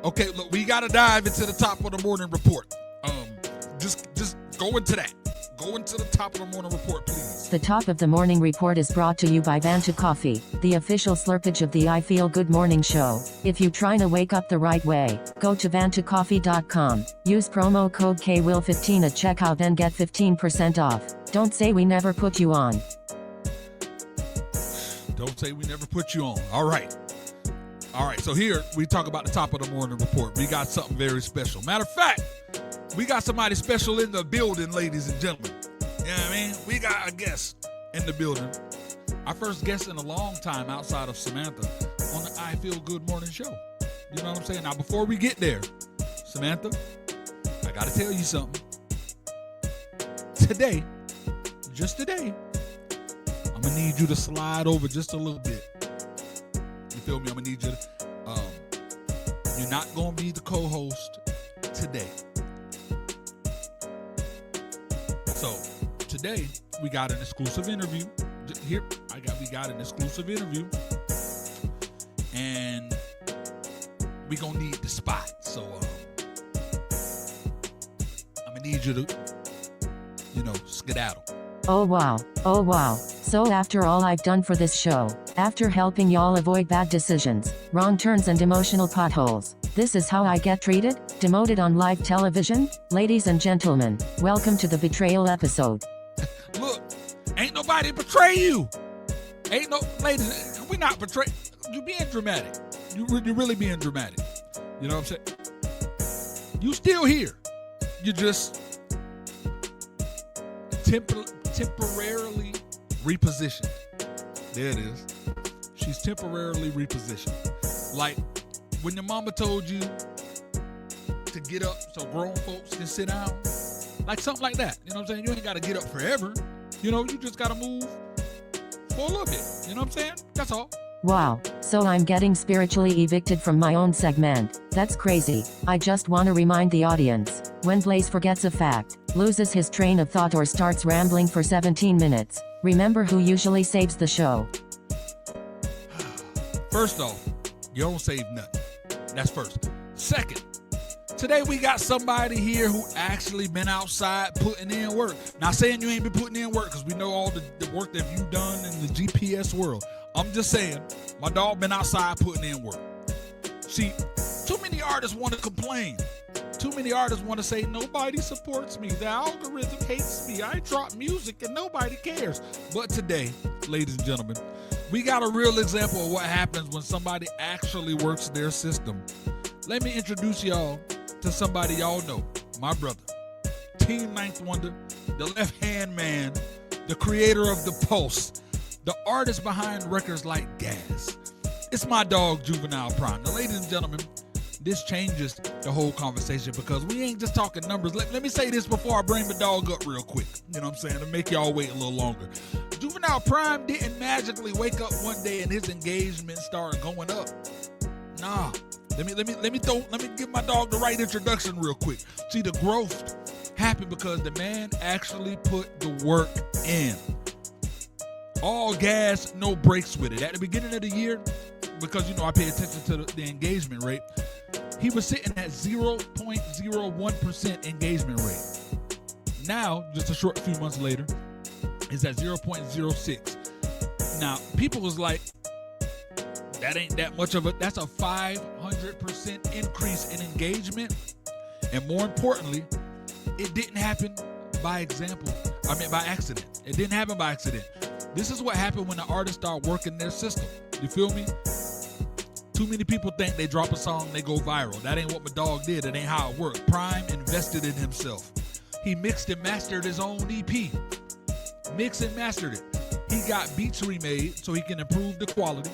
Okay, look, we got to dive into the top of the morning report. Just go into that. Go into the top of the morning report, please. The top of the morning report is brought to you by Vanta Coffee, the official slurpage of the I Feel Good Morning Show. If you trying to wake up the right way, go to vantacoffee.com. Use promo code KWIL15 at checkout and get 15% off. Don't say we never put you on. Don't say we never put you on. All right, so here we talk about the top of the morning report. We got something very special. Matter of fact, we got somebody special in the building, ladies and gentlemen. You know what I mean? We got a guest in the building. Our first guest in a long time outside of Samantha on the I Feel Good Morning Show. You know what I'm saying? Now, before we get there, Samantha, I got to tell you something. Today, just today, I'm going to need you to slide over just a little bit. You feel me? I'm going to need you to, you're not going to be the co-host today. So today we got an exclusive interview. We got an exclusive interview, and we gonna need the spot. So I'm gonna need you to, skedaddle. Oh wow. So after all I've done for this show, after helping y'all avoid bad decisions, wrong turns and emotional potholes, this is how I get treated? Demoted on live television? Ladies and gentlemen, welcome to the betrayal episode. Look, ain't nobody betray you. Ladies, we not betray. You being dramatic. You really being dramatic. You know what I'm saying? You still here. You just temporarily repositioned. There it is. She's temporarily repositioned. Like when your mama told you to get up so grown folks can sit down. Like something like that. You know what I'm saying? You ain't got to get up forever. You just got to move for a little bit. You know what I'm saying? That's all. Wow, so I'm getting spiritually evicted from my own segment. That's crazy. I just want to remind the audience, when Blaze forgets a fact, loses his train of thought or starts rambling for 17 minutes, remember who usually saves the show. First off, you don't save nothing. That's first. Second, today we got somebody here who actually been outside putting in work. Not saying you ain't been putting in work, because we know all the work that you've done in the GPS world. I'm just saying, my dog been outside putting in work. See, too many artists want to complain. Too many artists want to say, nobody supports me. The algorithm hates me. I drop music and nobody cares. But today, ladies and gentlemen, we got a real example of what happens when somebody actually works their system. Let me introduce y'all to somebody y'all know. My brother, Team Ninth Wonder, the left-hand man, the creator of The Pulse, the artist behind records like Gas. It's my dog, Juvinile Pryme. Now, ladies and gentlemen, this changes the whole conversation because we ain't just talking numbers. Let me say this before I bring the dog up real quick. You know what I'm saying? To make y'all wait a little longer. Juvinile Pryme didn't magically wake up one day and his engagement started going up. Nah. Let me give my dog the right introduction real quick. See, the growth happened because the man actually put the work in. All gas, no brakes with it. At the beginning of the year, because I pay attention to the engagement rate, he was sitting at 0.01% engagement rate. Now, just a short few months later, is at 0.06. Now, people was like, that ain't that much of that's a 500% increase in engagement. And more importantly, it didn't happen by accident. It didn't happen by accident. This is what happened when the artists start working their system. You feel me? Too many people think they drop a song, they go viral. That ain't what my dog did. It ain't how it worked. Pryme invested in himself. He mixed and mastered his own EP. Mixed and mastered it. He got beats remade so he can improve the quality.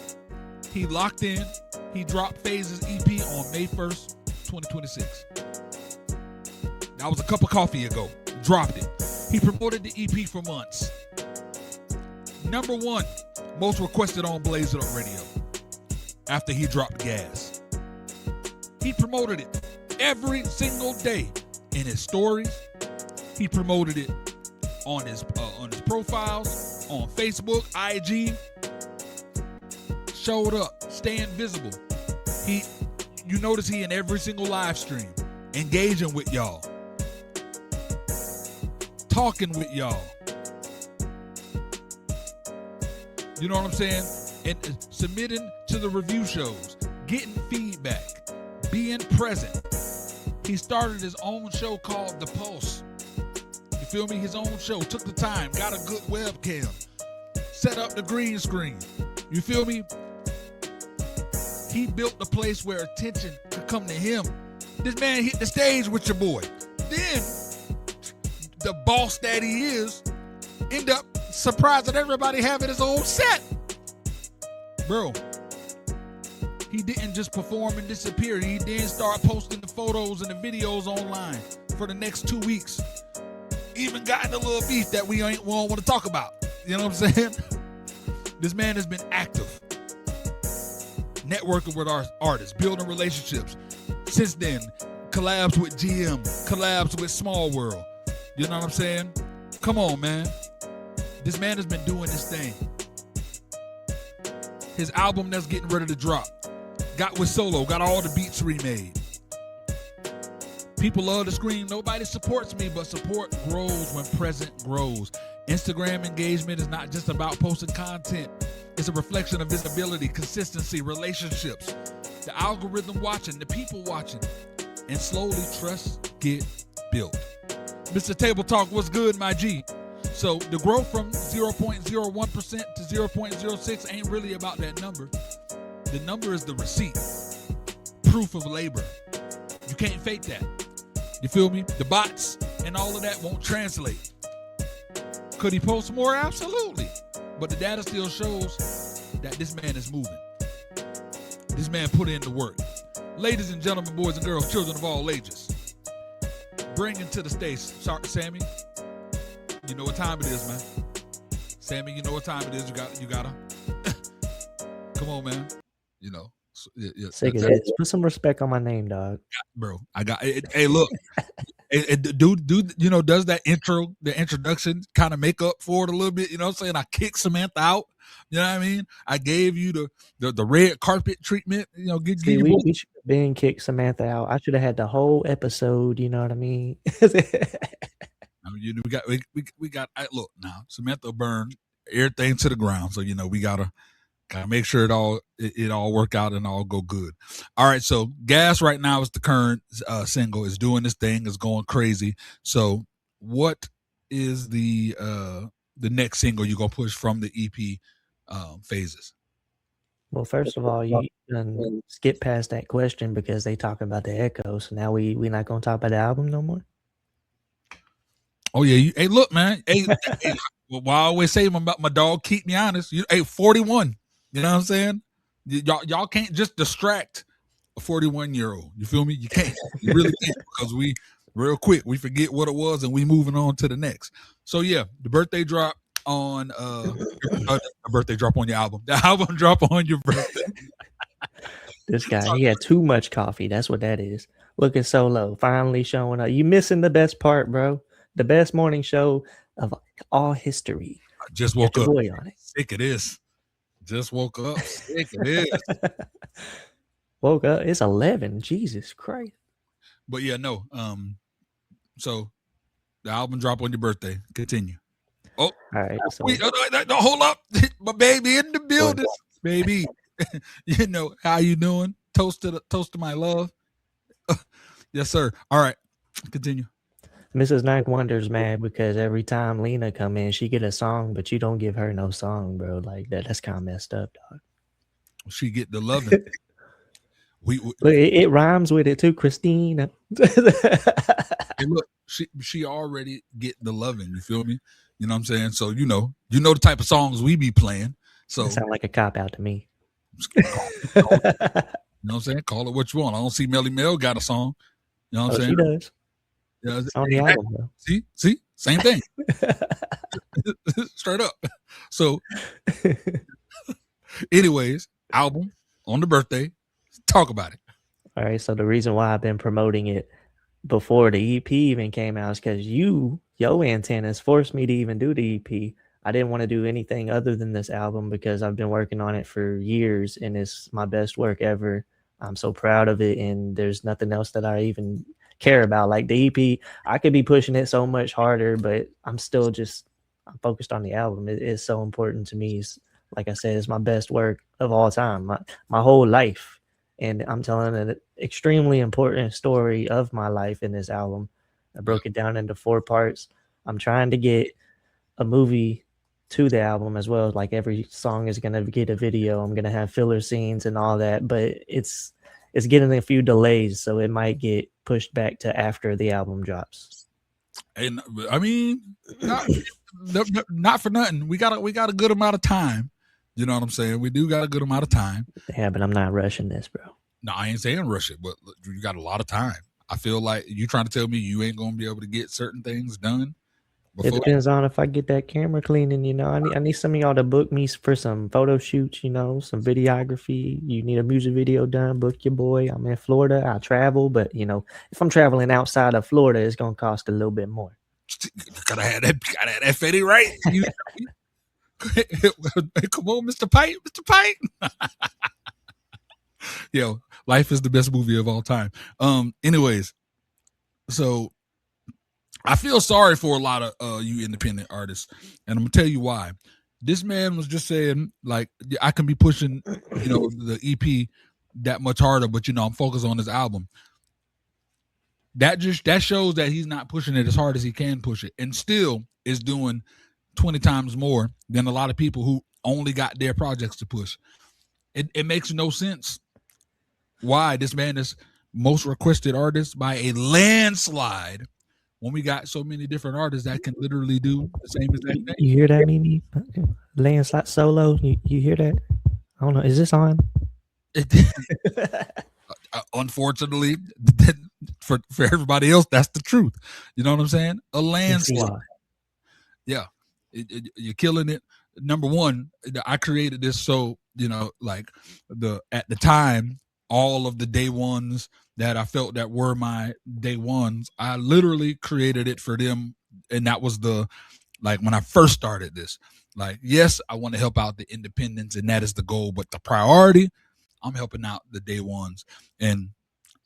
He locked in. He dropped Phases EP on May 1st, 2026. That was a cup of coffee ago. Dropped it. He promoted the EP for months. Number one, most requested on Blaze It Up Radio after he dropped Gas. He promoted it every single day in his stories. He promoted it on his profiles, on Facebook, IG. Showed up, staying visible. He You notice he in every single live stream, engaging with y'all, talking with y'all. You know what I'm saying? And submitting to the review shows, getting feedback, being present. He started his own show called The Pulse. You feel me? His own show. Took the time, got a good webcam, set up the green screen. You feel me? He built a place where attention could come to him. This man hit the stage with your boy. Then, the boss that he is, end up surprising everybody having his own set. Bro, he didn't just perform and disappear. He then started posting the photos and the videos online for the next 2 weeks. Even got in a little beef that we don't want to talk about. You know what I'm saying? This man has been active, networking with our artists, building relationships. Since then, collabs with GM, collabs with Small World. You know what I'm saying? Come on, man. This man has been doing this thing. His album that's getting ready to drop, got with Solo, got all the beats remade. People love to scream, nobody supports me, but support grows when present grows. Instagram engagement is not just about posting content. It's a reflection of visibility, consistency, relationships, the algorithm watching, the people watching, and slowly trust get built. Mr. Table Talk, what's good, my G? So the growth from 0.01% to 0.06 ain't really about that number. The number is the receipt, proof of labor. You can't fake that. You feel me? The bots and all of that won't translate. Could he post more? Absolutely. But the data still shows that this man is moving. This man put in the work. Ladies and gentlemen, boys and girls, children of all ages, bringing to the stage, Sammy. You know what time it is, man. Sammy, you know what time it is. You gotta. Come on, man. You know. Sick of it. Put some respect on my name, dog. Bro, I got it. Hey, look. Dude, you know, does the introduction kind of make up for it a little bit? You know what I'm saying? I kicked Samantha out. You know what I mean? I gave you the red carpet treatment. You know, we should have been kicked Samantha out. I should have had the whole episode. You know what I mean? I mean, we got. Look now, Samantha burned everything to the ground. So you know we gotta make sure it all work out and all go good. All right, so Gas right now is the current single. Is doing this thing. Is going crazy. So what is the next single you gonna push from the EP phases? Well, first of all, you can skip past that question because they talking about the echo. So now we not gonna talk about the album no more. Oh yeah, hey, look, man. Hey, well, I always say about my dog, keep me honest. 41. You know what I'm saying? Y'all can't just distract a 41-year-old. You feel me? You can't. You really can't, because we real quick we forget what it was and we moving on to the next. So yeah, the birthday drop on the birthday drop on your album. The album drop on your birthday. This guy, he had too much coffee. That's what that is. Looking so low, finally showing up. You missing the best part, bro. The best morning show of all history. I just woke up. Boy on it. Sick of this. Just woke up. Sick of this. Woke up. It's 11. Jesus Christ. But yeah, no. So the album drop on your birthday. Continue. Oh, all right. So, hold up, my baby in the building, baby. You know how you doing? Toast to my love. Yes, sir. All right, continue. Mrs. Ninth Wonder's mad because every time Lena come in, she get a song, but you don't give her no song, bro. Like that. That's kind of messed up, dog. She get the loving. Look, it rhymes with it too, Christina. Hey, look, she already get the loving. You feel me? You know what I'm saying? So you know the type of songs we be playing. So it sound like a cop out to me. You know what I'm saying? Call it what you want. I don't see Melly Mel got a song. You know what I'm saying? She does. Yeah, it's on the album, though. See, same thing. Straight up. So, anyways, album on the birthday. Talk about it. All right. So the reason why I've been promoting it before the EP even came out is because your antennas forced me to even do the EP. I didn't want to do anything other than this album because I've been working on it for years and it's my best work ever. I'm so proud of it, and there's nothing else that I even care about. Like the EP, I could be pushing it so much harder, but I'm focused on the album. It's so important to me. It's, like I said, it's my best work of all time, my whole life, and I'm telling an extremely important story of my life in this album. I broke it down into 4 parts. I'm trying to get a movie to the album as well. Like every song is gonna get a video. I'm gonna have filler scenes and all that, but it's getting a few delays, so it might get pushed back to after the album drops. And I mean, not for nothing. We got a good amount of time. You know what I'm saying? We do got a good amount of time. Yeah, but I'm not rushing this, bro. No, I ain't saying rush it, but you got a lot of time. I feel like you trying to tell me you ain't gonna be able to get certain things done. It depends on if I get that camera cleaning. You know, I need some of y'all to book me for some photo shoots. You know, some videography. You need a music video done, book your boy. I'm in Florida. I travel, but you know, if I'm traveling outside of Florida, it's gonna cost a little bit more. Gotta have that Fetty right. Come on, Mr. Pipe, Mr. Pipe. Yo, life is the best movie of all time. Anyways, so I feel sorry for a lot of you independent artists, and I'm gonna tell you why. This man was just saying, like, I can be pushing, you know, the EP that much harder, but you know, I'm focused on this album. That shows that he's not pushing it as hard as he can push it, and still is doing 20 times more than a lot of people who only got their projects to push. It makes no sense why this man is most requested artist by a landslide when we got so many different artists that can literally do the same exact thing. You hear that, Mimi? Landslide solo. You hear that? I don't know. Is this on? Unfortunately, for everybody else, that's the truth. You know what I'm saying? A landslide. Yeah, you're killing it. Number one, I created this so, you know, like at the time, all of the day ones that I felt that were my day ones, I literally created it for them. And that was like when I first started this, like, yes, I want to help out the independents and that is the goal, but the priority, I'm helping out the day ones. And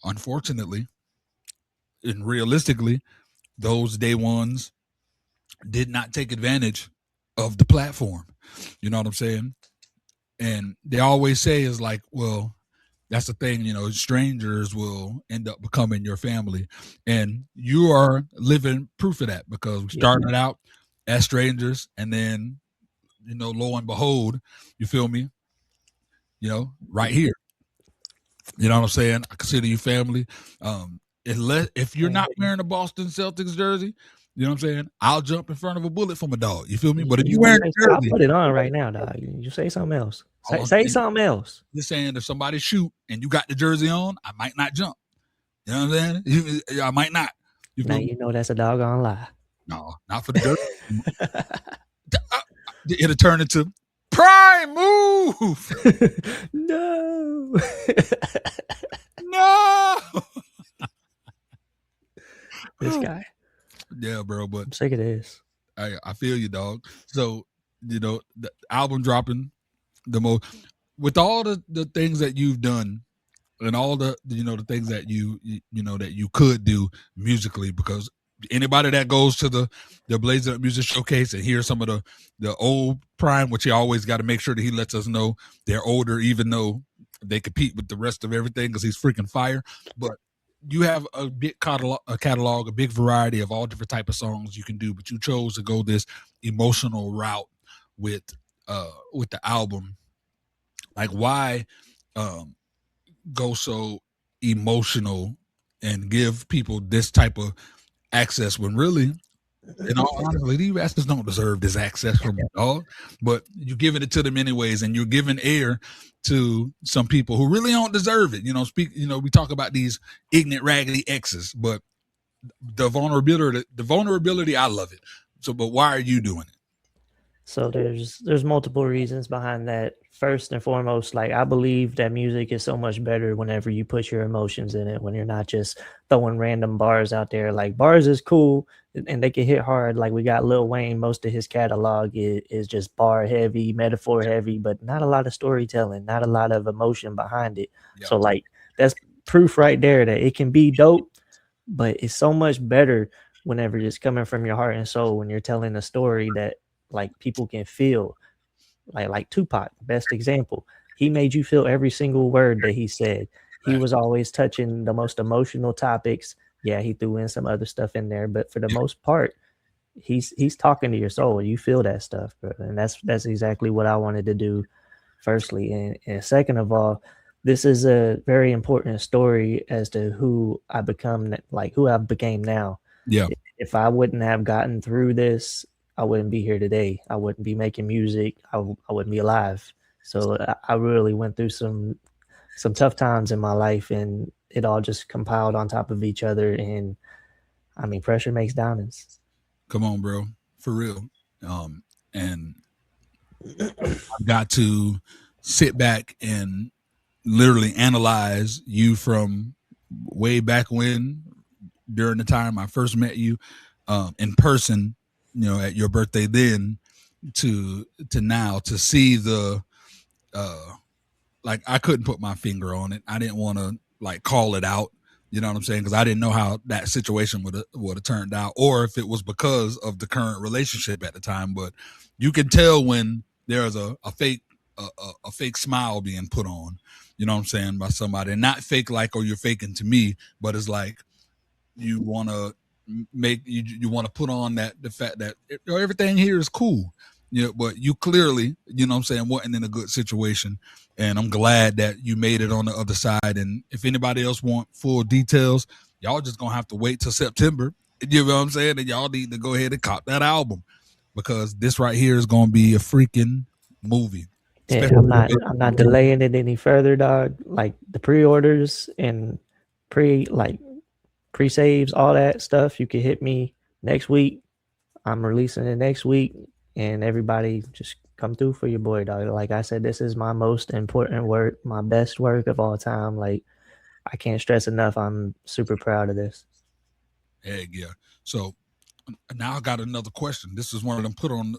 unfortunately, and realistically, those day ones did not take advantage of the platform. You know what I'm saying? And they always say is like, well, that's the thing, you know, strangers will end up becoming your family. And you are living proof of that, because we started out as strangers, and then, you know, lo and behold, you feel me? You know, right here. You know what I'm saying? I consider you family. If you're not wearing a Boston Celtics jersey, you know what I'm saying? I'll jump in front of a bullet from a dog. You feel me? But if you wearing a jersey, I'll put it on right now, dog. You say something else. Say something else. You're saying if somebody shoot and you got the jersey on, I might not jump. You know what I'm saying? I might not. Now you know that's a doggone lie. No, not for the jersey. It'll turn into Pryme move. No. No. This guy. Yeah, bro, but I'm sick of this. I feel you, dog. So, you know, the album dropping, the most, with all the things that you've done and all the, you know, the things that you know that you could do musically, because anybody that goes to the Blaze Up Music Showcase and hears some of the old Pryme, which he always got to make sure that he lets us know they're older, even though they compete with the rest of everything, because he's freaking fire. But you have a big catalog, a big variety of all different type of songs you can do, but you chose to go this emotional route with the album. Like, why go so emotional and give people this type of access when really, in all honesty, these bastards don't deserve this access from you, dog. But you're giving it to them anyways, and you're giving air to some people who really don't deserve it. You know, we talk about these ignorant, raggedy exes, but the vulnerability, I love it. So, but why are you doing it? So there's multiple reasons behind that. First and foremost, like, I believe that music is so much better whenever you put your emotions in it, when you're not just throwing random bars out there. Like, bars is cool and they can hit hard. Like, we got Lil Wayne, most of his catalog is just bar heavy, metaphor heavy, but not a lot of storytelling, not a lot of emotion behind it. Yep. So like, that's proof right there that it can be dope, but it's so much better whenever it's coming from your heart and soul when you're telling a story that like people can feel. Like Tupac, best example. He made you feel every single word that he said. He was always touching the most emotional topics. Yeah, he threw in some other stuff in there, but for the most part, he's talking to your soul. You feel that stuff, bro. And that's exactly what I wanted to do. Firstly, and second of all, this is a very important story as to who I become, like who I became now. Yeah. If I wouldn't have gotten through this, I wouldn't be here today. I wouldn't be making music. I wouldn't be alive. So I really went through some tough times in my life, and it all just compiled on top of each other. And I mean, pressure makes diamonds. Come on, bro. For real. And I've got to sit back and literally analyze you from way back when, during the time I first met you in person, at your birthday then, to now, to see the uh like, I couldn't put my finger on it. I didn't want to like call it out. You know what I'm saying? Because I didn't know how that situation would have turned out, or if it was because of the current relationship at the time. But you can tell when there's a fake a fake smile being put on. You know what I'm saying, by somebody, and not fake like, oh, you're faking to me, but it's like you want to you want to put on that the fact that everything here is cool. But you clearly, you know what I'm saying, wasn't in a good situation. And I'm glad that you made it on the other side. And if anybody else want full details, y'all just gonna have to wait till September. You know what I'm saying? And y'all need to go ahead and cop that album, because this right here is gonna be a freaking movie. Yeah, Especially I'm not delaying it any further, dog. Like the pre-orders and pre-saves, all that stuff, you can hit me next week. I'm releasing it next week, and everybody just come through for your boy, dog. Like I said, this is my most important work, my best work of all time. Like I can't stress enough. I'm super proud of this. heck yeah. So now I got another question. This is one of them put on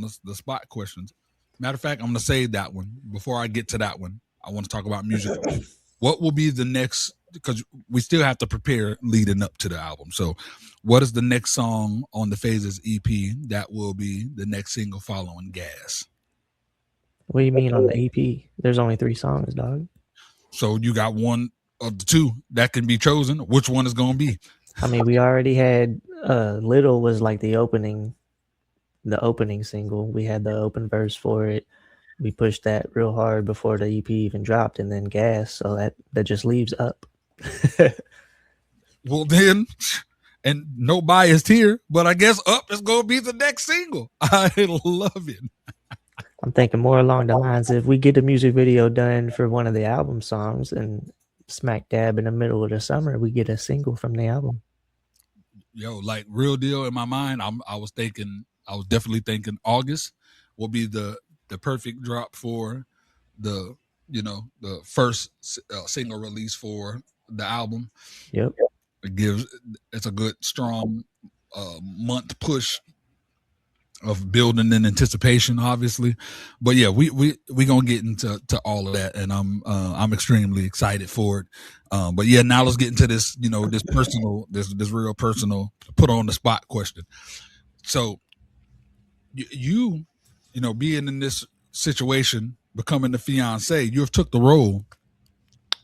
the spot questions. Matter of fact, I'm gonna save that one. Before I get to that one, I want to talk about music. What will be the next? Because we still have to prepare leading up to the album. So, what is the next song on the Phases EP that will be the next single following Gas? What do you mean on the EP? There's only 3 songs, dog. So you got one of the two that can be chosen. Which one is gonna be? I mean, we already had Little was like the opening single. We had the open verse for it. We pushed that real hard before the EP even dropped, and then Gas. So that just leaves Up. Well, then, and no bias here, but I guess Up is gonna be the next single. I love it. I'm thinking more along the lines, if we get a music video done for one of the album songs, and smack dab in the middle of the summer, we get a single from the album. Yo, like, real deal, in my mind, I was definitely thinking August will be the perfect drop for the the first single release for the album. Yep. It's a good strong month push of building in anticipation, obviously. But yeah, we gonna get into all of that, and I'm extremely excited for it. But yeah, now let's get into this, this personal, this real personal, put on the spot question. So being in this situation, becoming the fiance, you have took the role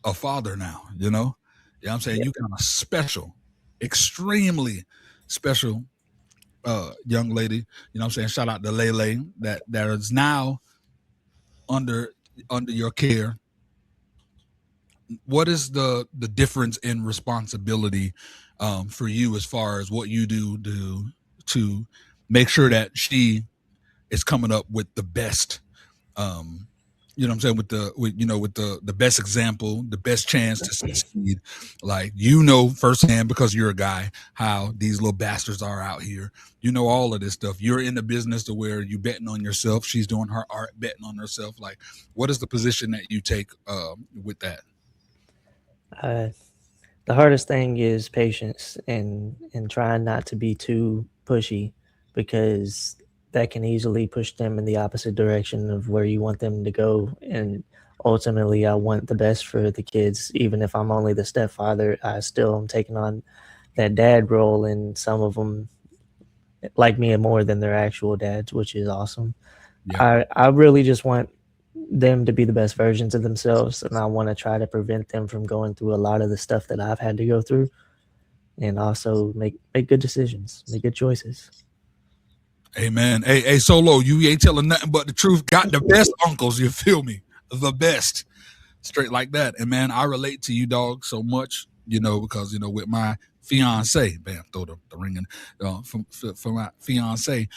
of father now. Yeah, I'm saying, you kind of special, extremely special young lady. I'm saying, shout out to Lele that is now under your care. What is the difference in responsibility for you, as far as what you do to make sure that she is coming up with the best, what I'm saying, with the best example, the best chance to succeed. Like, firsthand, because you're a guy, how these little bastards are out here. All of this stuff. You're in the business to where you betting on yourself. She's doing her art, betting on herself. Like, what is the position that you take with that? The hardest thing is patience, and trying not to be too pushy, because that can easily push them in the opposite direction of where you want them to go. And ultimately I want the best for the kids. Even if I'm only the stepfather, I still am taking on that dad role, and some of them like me more than their actual dads, which is awesome. Yeah. I really just want them to be the best versions of themselves, and I want to try to prevent them from going through a lot of the stuff that I've had to go through, and also make good decisions, make good choices. Amen. Hey, Solo, you ain't telling nothing but the truth. Got the best uncles, you feel me? The best. Straight like that. And man, I relate to you, dog, so much, because, with my fiance, bam, throw the ring in, for my fiance,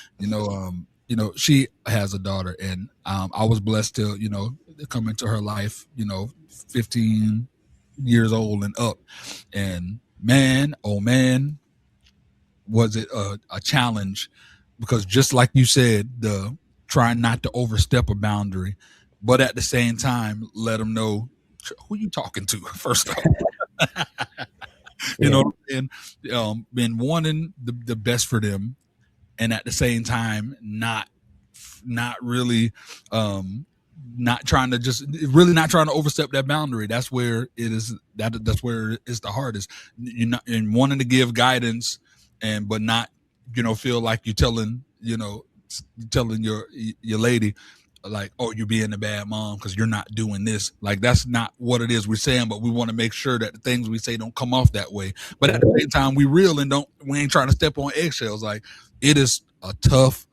she has a daughter, and I was blessed to, come into her life, 15 years old and up. And man, oh man, was it a challenge, because just like you said, the trying not to overstep a boundary, but at the same time, let them know who you talking to first off. You Yeah. know, and been wanting the best for them, and at the same time, not really, not trying to just really not trying to overstep that boundary. That's where it is. That's where it's the hardest. You're not and wanting to give guidance, and but not, feel like you're telling your lady, like, oh, you're being a bad mom because you're not doing this. Like, that's not what it is we're saying, but we want to make sure that the things we say don't come off that way. But at the same time, we real and we ain't trying to step on eggshells. Like, it is a tough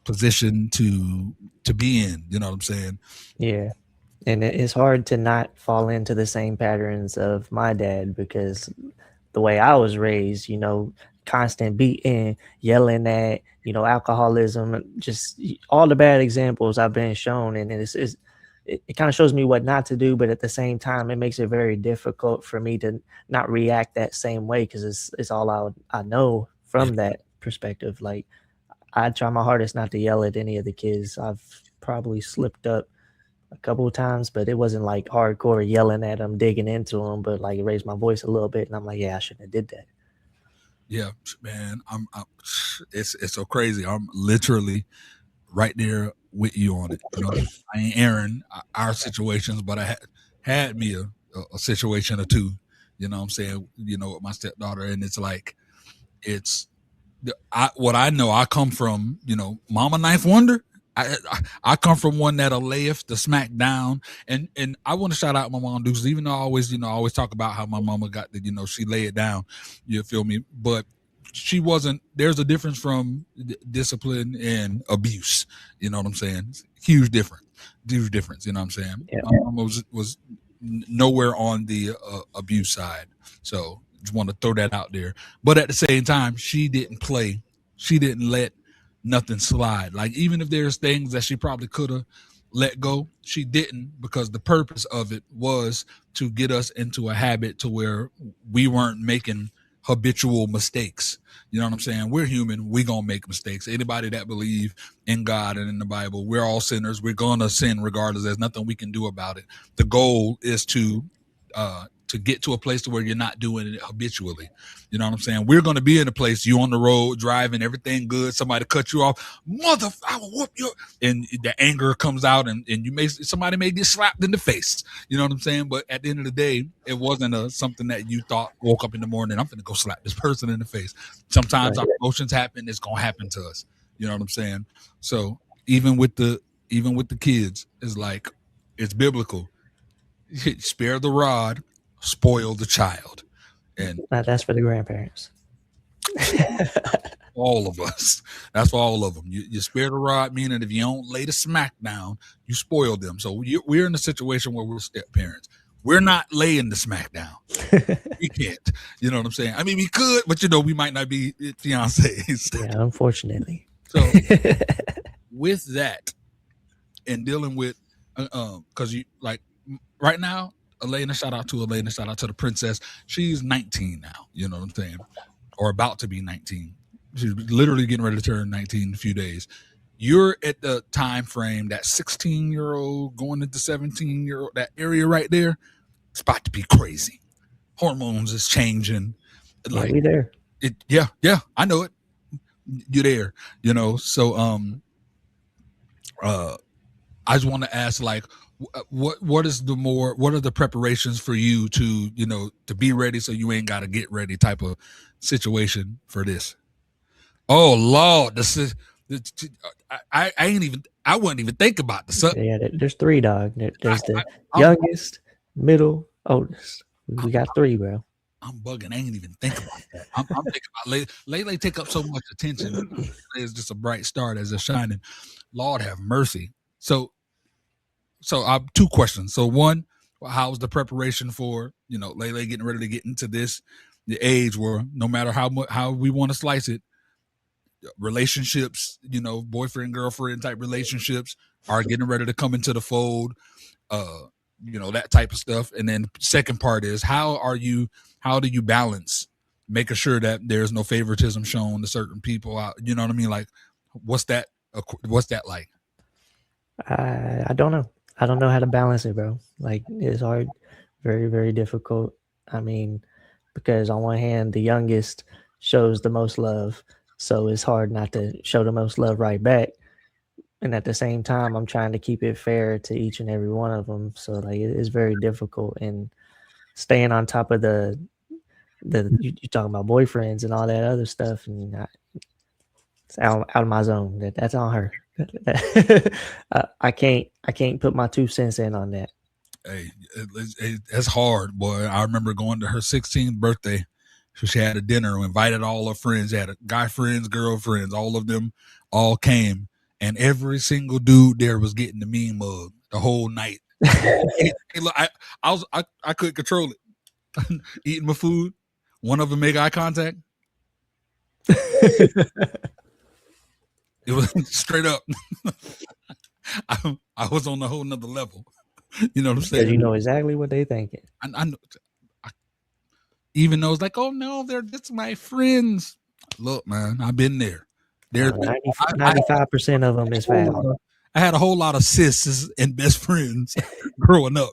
position to be in. You know what I'm saying? Yeah. And it's hard to not fall into the same patterns of my dad, because the way I was raised, constant beating, yelling at, alcoholism, just all the bad examples I've been shown. And it kind of shows me what not to do, but at the same time, it makes it very difficult for me to not react that same way, because it's all I know Yeah. from that perspective. Like, I try my hardest not to yell at any of the kids. I've probably slipped up a couple of times, but it wasn't like hardcore yelling at them, digging into them, but like raised my voice a little bit, and I'm like, yeah, I shouldn't have did that. Yeah, man. It's so crazy. I'm literally right there with you on it. I ain't airing our situations, but I had me a situation or two. You know what I'm saying? With my stepdaughter, and it's like, it's what I know. I come from, Mama Knife Wonder. I come from one that'll layeth the smack down, and I want to shout out my mom, Deuces, even though I always talk about how my mama got the, she lay it down. You feel me? But she wasn't. There's a difference from discipline and abuse. You know what I'm saying? Huge difference. Huge difference. You know what I'm saying? Yeah. My mama was nowhere on the abuse side. So just want to throw that out there. But at the same time, she didn't play. She didn't let nothing slide. Like, even if there's things that she probably could have let go, she didn't, because the purpose of it was to get us into a habit to where we weren't making habitual mistakes. You know what I'm saying? We're human. We gonna make mistakes. Anybody that believe in God and in the Bible, we're all sinners. We're gonna sin regardless. There's nothing we can do about it. The goal is to get to a place to where you're not doing it habitually. You know what I'm saying? We're going to be in a place, you on the road driving, everything good, somebody cut you off, I will whoop you, and the anger comes out, and somebody may get slapped in the face. You know what I'm saying? But at the end of the day, it wasn't something that you thought, woke up in the morning, I'm going to go slap this person in the face. Sometimes our emotions happen. It's going to happen to us. You know what I'm saying? So even with the kids, it's like, it's biblical. Spare the rod, spoil the child. And That's for the grandparents. all of us. That's for all of them. You spare the rod, meaning if you don't lay the smack down, you spoil them. So we're in a situation where we're step parents. We're not laying the smack down. We can't. You know what I'm saying? I mean, we could, but we might not be fiancés. Yeah, unfortunately. So with that, and dealing with, because you like right now, Elena, shout out to Elena, shout out to the princess. She's 19 now. You know what I'm saying? Or about to be 19. She's literally getting ready to turn 19 in a few days. You're at the time frame, that 16-year-old going into 17-year-old, that area right there, it's about to be crazy. Hormones is changing. Like, we there. Yeah, I know it. You're there. So I just want to ask, like, What is the more? What are the preparations for you to to be ready so you ain't got to get ready type of situation for this? Oh Lord, this is. I ain't even. I wouldn't even think about the son. Yeah, there's three, dog. There's the I'm, youngest, middle, oldest. We got three, bro. I'm bugging. I ain't even think about that. I'm thinking about Lele take up so much attention. It's just a bright star as a shining. Lord have mercy. So two questions. So one, how's the preparation for Lele getting ready to get into this, the age where no matter how we want to slice it, relationships, boyfriend girlfriend type relationships are getting ready to come into the fold. That type of stuff. And then second part is how do you balance making sure that there's no favoritism shown to certain people out, you know what I mean? Like what's that like? I don't know. I don't know how to balance it, bro. Like it's hard, very, very difficult. I mean, because on one hand, the youngest shows the most love, so it's hard not to show the most love right back. And at the same time, I'm trying to keep it fair to each and every one of them. So like it's very difficult, and staying on top of you talking about boyfriends and all that other stuff, and it's out of my zone. That's on her. I can't put my 2 cents in on that. Hey, that's hard, boy. I remember going to her 16th birthday. So she had a dinner, invited all her friends, had guy friends, girlfriends, all of them all came. And every single dude there was getting the mean mug the whole night. Hey, look, I couldn't control it. Eating my food. One of them make eye contact. It was straight up. I was on a whole nother level. You know what I'm saying? Because you know exactly what they thinking. I know. Even though it's like, oh no, they're just my friends. Look, man, I've been there. 95% of them is foul. I had a whole lot of sisters and best friends growing up.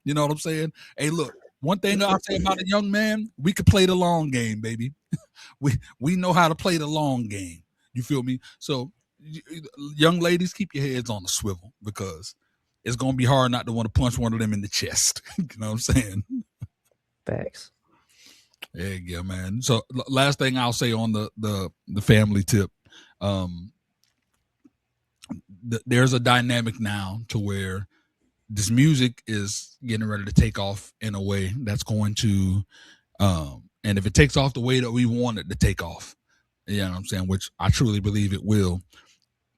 You know what I'm saying? Hey, look, one thing I'll say about a young man, we could play the long game, baby. We know how to play the long game. You feel me? So, young ladies, keep your heads on the swivel because it's going to be hard not to want to punch one of them in the chest. You know what I'm saying? Facts. Yeah, man. So last thing I'll say on the family tip, there's a dynamic now to where this music is getting ready to take off in a way that's going to, and if it takes off the way that we want it to take off, you know what I'm saying, which I truly believe it will,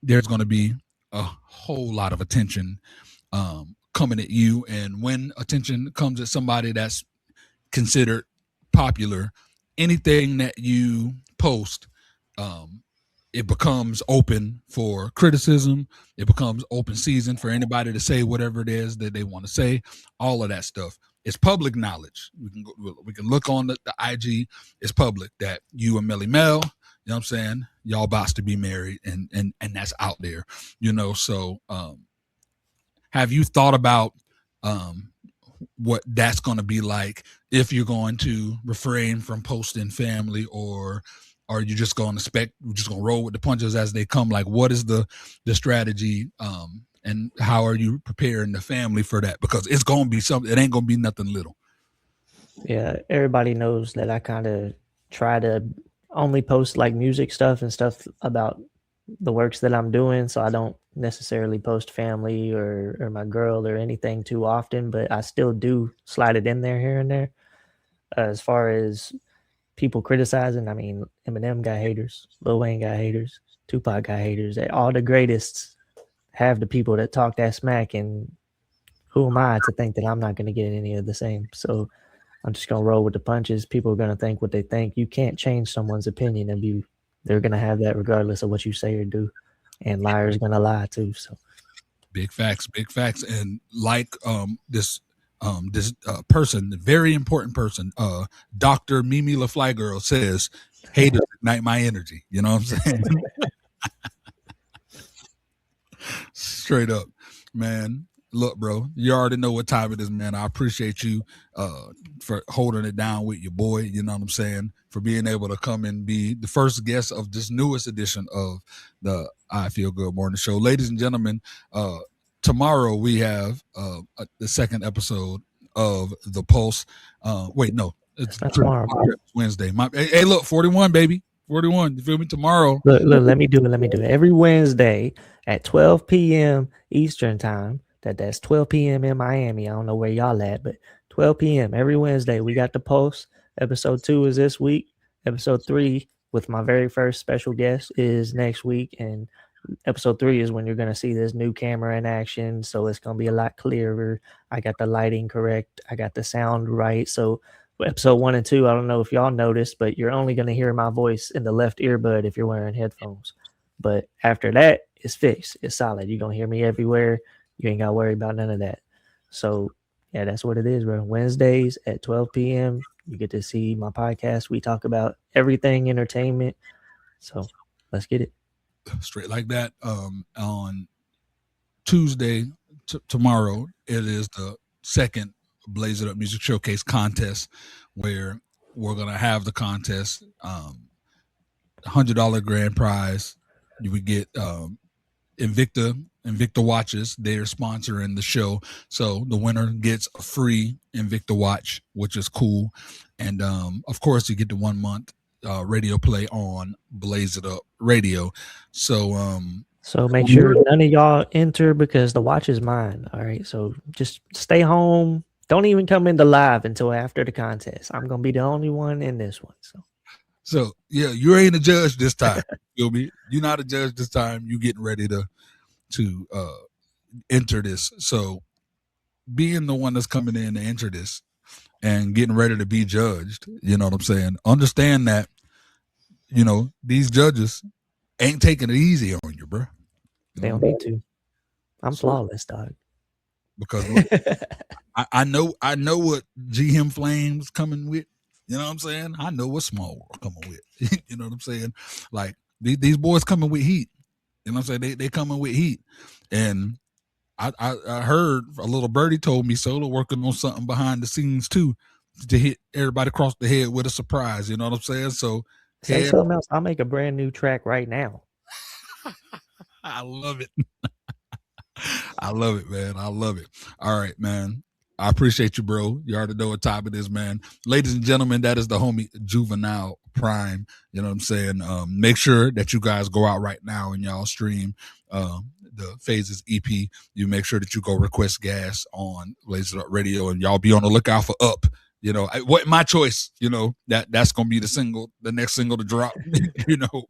there's going to be a whole lot of attention coming at you. And when attention comes at somebody that's considered popular, anything that you post, it becomes open for criticism. It becomes open season for anybody to say whatever it is that they want to say. All of that stuff. It's public knowledge. We can look on the IG. It's public that you and Melly Mel, you know what I'm saying, y'all about to be married, and that's out there, So have you thought about what that's going to be like if you're going to refrain from posting family, or are you just going to roll with the punches as they come? Like, what is the strategy, and how are you preparing the family for that? Because it's going to be something. It ain't going to be nothing little. Yeah, everybody knows that I kind of try to only post like music stuff and stuff about the works that I'm doing, so I don't necessarily post family or my girl or anything too often, but I still do slide it in there here and there. As far as people criticizing, I mean, Eminem got haters, Lil Wayne got haters, Tupac got haters. All the greatest have the people that talk that smack, and who am I to think that I'm not going to get any of the same? So I'm just going to roll with the punches. People are going to think what they think. You can't change someone's opinion, and they're going to have that regardless of what you say or do. And liars going to lie too. So big facts. And like this person, very important person, Dr. Mimi LaFly Girl says, haters ignite my energy. You know what I'm saying? Straight up, man. Look, bro, you already know what time it is, man. I appreciate you for holding it down with your boy, you know what I'm saying, for being able to come and be the first guest of this newest edition of the I Feel Good Morning Show. Ladies and gentlemen, tomorrow we have the second episode of the Pulse. Wait, no, it's That's tomorrow, bro. Wednesday. Hey, look, 41, baby, 41. You feel me? Tomorrow. Look, let me do it. Every Wednesday at 12 p.m. Eastern time. That's 12 p.m. in Miami. I don't know where y'all at, but 12 p.m. every Wednesday we got the Pulse. Episode 2 is this week. Episode 3 with my very first special guest is next week, and episode 3 is when you're going to see this new camera in action, so it's going to be a lot clearer. I got the lighting correct. I got the sound right. So episode 1 and 2, I don't know if y'all noticed, but you're only going to hear my voice in the left earbud if you're wearing headphones. But after that, it's fixed. It's solid. You're going to hear me everywhere. You ain't got to worry about none of that. So, yeah, that's what it is, bro. Wednesdays at 12 p.m., you get to see my podcast. We talk about everything entertainment. So, let's get it. Straight like that. On Tuesday, tomorrow, it is the second Blaze It Up Music Showcase contest, where we're gonna have the contest. $100 grand prize. You would get Invicta watches. They're sponsoring the show, so the winner gets a free Invicta watch, which is cool. And of course, you get the 1 month radio play on Blaze It Up Radio. So make sure none of y'all enter, because the watch is mine. All right, so just stay home. Don't even come into live until after the contest. I'm gonna be the only one in this one. So yeah, you ain't a judge this time. Feel me? You're not a judge this time. You getting ready to enter this. So being the one that's coming in to enter this and getting ready to be judged, you know what I'm saying? Understand that, you know, these judges ain't taking it easy on you, bro. They don't need to. I'm flawless, dog. Because I know what GM Flames coming with. You know what I'm saying? I know what Small World coming with. You know what I'm saying? Like these boys coming with heat. You know what I'm saying? They coming with heat. And I heard a little birdie told me Solo working on something behind the scenes too, to hit everybody across the head with a surprise. You know what I'm saying? So say something else. I'll make a brand new track right now. I love it. I love it, man. I love it. All right, man. I appreciate you, bro. You already know what time it is, man. Ladies and gentlemen, that is the homie Juvinile Pryme. You know what I'm saying? Make sure that you guys go out right now and y'all stream the Phases EP. You make sure that you go request gas on Blaze It Up Radio, and y'all be on the lookout for Up. You know, what my choice, you know, that's gonna be the next single to drop, you know.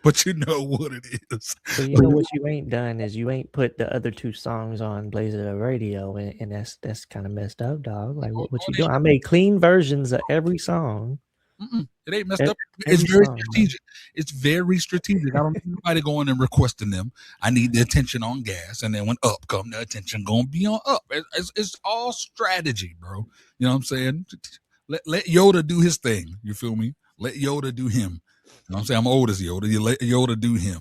But you know what it is. So you know what you ain't done is you ain't put the other 2 songs on Blaze It Up Radio, and that's kind of messed up, dog. Like what you doing? I made clean versions of every song. It ain't messed up. It's very strategic. It's very strategic. I don't need anybody going and requesting them. I need the attention on gas, and then when Up come, the attention gonna be on Up. It's all strategy, bro. You know what I'm saying? Let Yoda do his thing. You feel me? Let Yoda do him. You know what I'm saying? I'm old as Yoda. You let Yoda do him.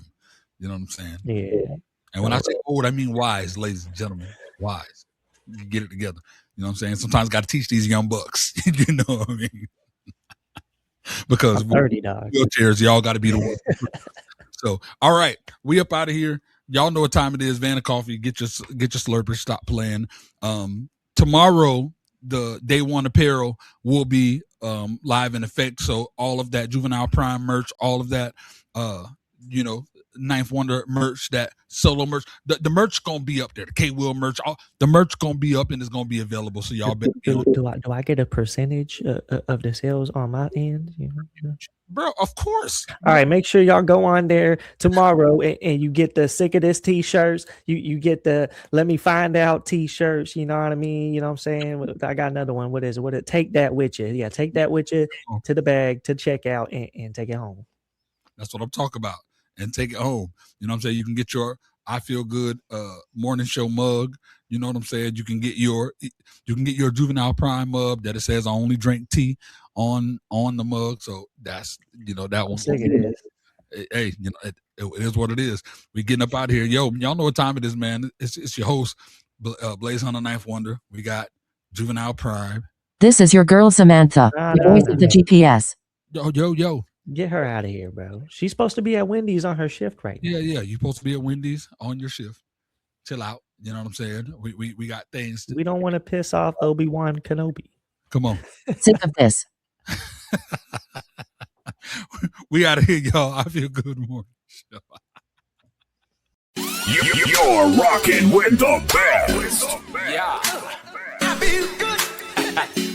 You know what I'm saying? Yeah. And when I say old, I mean wise, ladies and gentlemen. Wise. You get it together. You know what I'm saying? Sometimes got to teach these young bucks. You know what I mean? Because 30 dogs. Wheelchairs, y'all got to be the one. So, all right, we up out of here. Y'all know what time it is. Van and Coffee, get your slurpers. Stop playing. Tomorrow, the Day One apparel will be live in effect. So all of that Juvinile Pryme merch, all of that, you know, Ninth Wonder merch, that Solo merch, the merch gonna be up there. The K Will merch, the merch gonna be up and it's gonna be available. So y'all do I get a percentage of the sales on my end? You know? Bro, of course. All right, make sure y'all go on there tomorrow and you get the Sick of This t-shirts. You get the Let Me Find Out t-shirts. You know what I mean? You know what I'm saying? I got another one. What is it? Take that with you. Yeah, take that with you to the bag, to checkout, and take it home. That's what I'm talking about. And take it home. You know what I'm saying? You can get your I Feel Good morning show mug. You know what I'm saying? You can get your Juvinile Pryme mug that it says I only drink tea on the mug. So that's, you know, that one. Hey, you know, it is what it is. We getting up out of here. Yo, y'all know what time it is, man. It's your host, Blaze Hunter Ninth Wonder. We got Juvinile Pryme. This is your girl Samantha, the voice of the GPS. Yo. Get her out of here, bro. She's supposed to be at Wendy's on her shift right now. Yeah. You're supposed to be at Wendy's on your shift. Chill out. You know what I'm saying? We got things. We don't want to piss off Obi-Wan Kenobi. Come on. Sick of this. We out of here, y'all. I feel good morning. You're rocking with the best. Yeah. I feel good.